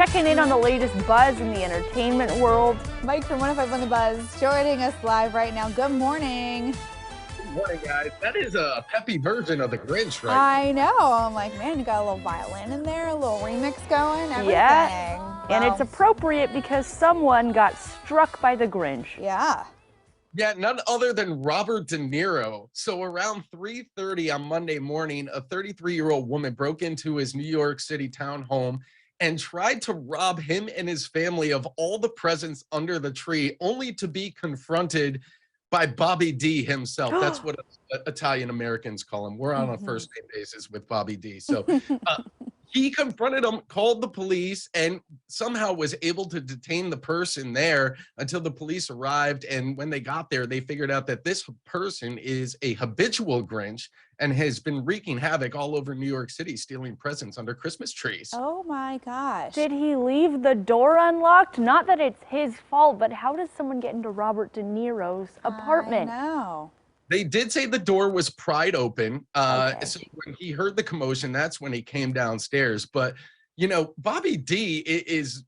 checking in on the latest buzz in the entertainment world. Mike from 105 on the Buzz joining us live right now. Good morning. Good morning, guys. That is a peppy version of the Grinch, right? I know. I'm like, man, you got a little violin in there, a little remix going, everything. Yeah, wow. And it's appropriate because someone got struck by the Grinch. Yeah. Yeah, none other than Robert De Niro. So around 3:30 on Monday morning, a 33-year-old woman broke into his New York City town home and tried to rob him and his family of all the presents under the tree, only to be confronted by Bobby D himself. That's what Italian Americans call him. We're on a first name basis with Bobby D. So he confronted him, called the police, and somehow was able to detain the person there until the police arrived. And when they got there, they figured out that this person is a habitual Grinch and has been wreaking havoc all over New York City, stealing presents under Christmas trees. Oh my gosh. Did he leave the door unlocked? Not that it's his fault, but how does someone get into Robert De Niro's apartment? I know. They did say the door was pried open. Okay. So when he heard the commotion, that's when he came downstairs. But, you know, Bobby D is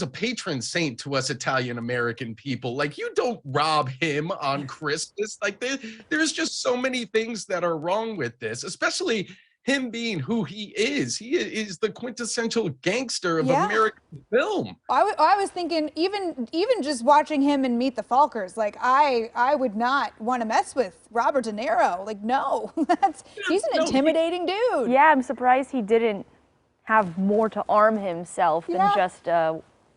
a patron saint to us Italian American people. Like, you don't rob him on Christmas. Like, there's just so many things that are wrong with this, especially him being who he is. He is the quintessential gangster of American film. I was thinking, even just watching him in Meet the Falkers, like I would not want to mess with Robert De Niro. Like, no, he's an intimidating dude. Yeah, I'm surprised he didn't have more to arm himself than just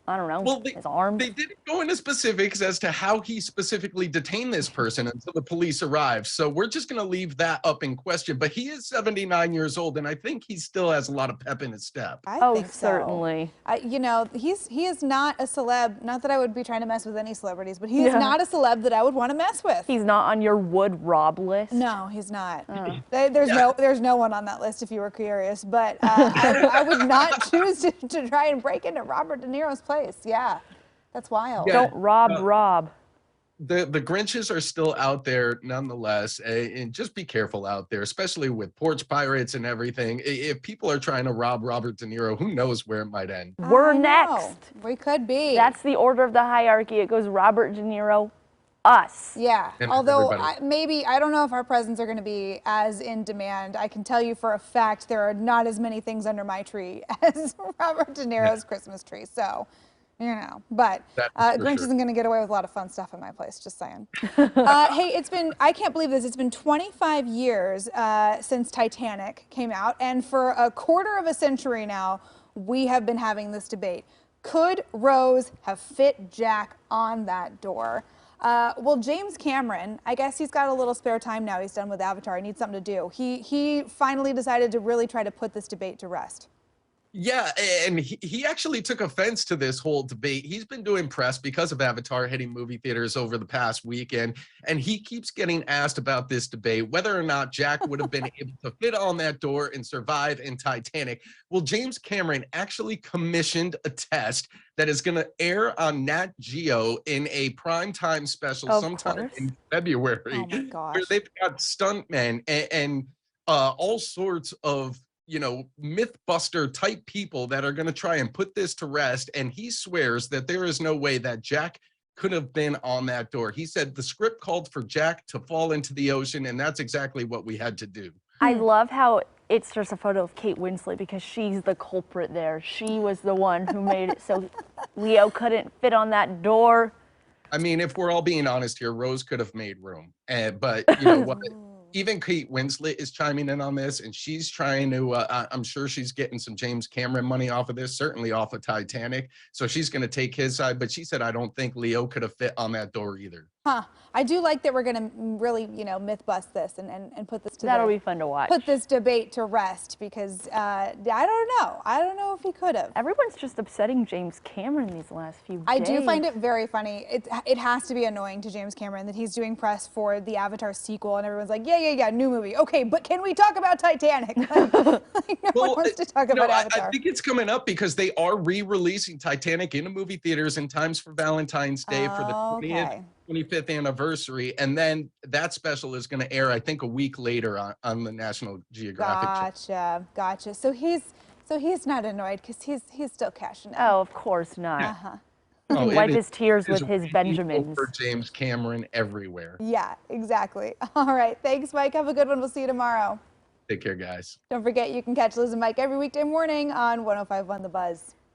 I don't know, his arm. They didn't go into specifics as to how he specifically detained this person until the police arrived. So we're just going to leave that up in question. But he is 79 years old, and I think he still has a lot of pep in his step. I think so. Certainly. You know, he is not a celeb. Not that I would be trying to mess with any celebrities, but he is not a celeb that I would want to mess with. He's not on your would rob list. No, he's not. There's no one on that list if you were curious. But I would not choose to try and break into Robert De Niro's place. Yeah, that's wild. Yeah. Don't rob. The Grinches are still out there nonetheless, and just be careful out there, especially with porch pirates and everything. If people are trying to rob Robert De Niro, who knows where it might end. We're next. We could be. That's the order of the hierarchy. It goes Robert De Niro, us. Yeah, and although I don't know if our presents are going to be as in demand. I can tell you for a fact there are not as many things under my tree as Robert De Niro's Christmas tree. So, you know, but Grinch isn't going to get away with a lot of fun stuff in my place, just saying. Hey, I can't believe this. It's been 25 years since Titanic came out, and for a quarter of a century now, we have been having this debate. Could Rose have fit Jack on that door? Well, James Cameron, I guess he's got a little spare time now. He's done with Avatar. He needs something to do. He finally decided to really try to put this debate to rest. Yeah, and he actually took offense to this whole debate. He's been doing press because of Avatar hitting movie theaters over the past weekend, and he keeps getting asked about this debate, whether or not Jack would have been able to fit on that door and survive in Titanic. Well, James Cameron actually commissioned a test that is going to air on Nat Geo in a primetime special sometime in February. Oh my gosh. Where they've got stuntmen and all sorts of, you know, mythbuster type people that are going to try and put this to rest. And he swears that there is no way that Jack could have been on that door. He said the script called for Jack to fall into the ocean, and that's exactly what we had to do. I love how it's just a photo of Kate Winslet because she's the culprit there. She was the one who made it so Leo couldn't fit on that door. I mean, if we're all being honest here, Rose could have made room. But you know what? Even Kate Winslet is chiming in on this, and she's trying to, I'm sure she's getting some James Cameron money off of this, certainly off of Titanic. So she's going to take his side, but she said, I don't think Leo could have fit on that door either. Huh. I do like that we're going to really, you know, myth bust this and put this to That'll be fun to watch. Put this debate to rest because I don't know. I don't know if he could have. Everyone's just upsetting James Cameron these last few days. I do find it very funny. It has to be annoying to James Cameron that he's doing press for the Avatar sequel and everyone's like, yeah, new movie. Okay, but can we talk about Titanic? Like, no one wants to talk about Avatar. I think it's coming up because they are re-releasing Titanic into movie theaters in times for Valentine's Day for the 25th anniversary, and then that special is going to air, I think, a week later on the National Geographic. Gotcha. So So he's not annoyed because he's still cashing in. Oh, of course not. Uh-huh. He can it wipe is- his tears it is with his raining Benjamins. over James Cameron everywhere. Yeah, exactly. All right. Thanks, Mike. Have a good one. We'll see you tomorrow. Take care, guys. Don't forget, you can catch Liz and Mike every weekday morning on 105.1 The Buzz.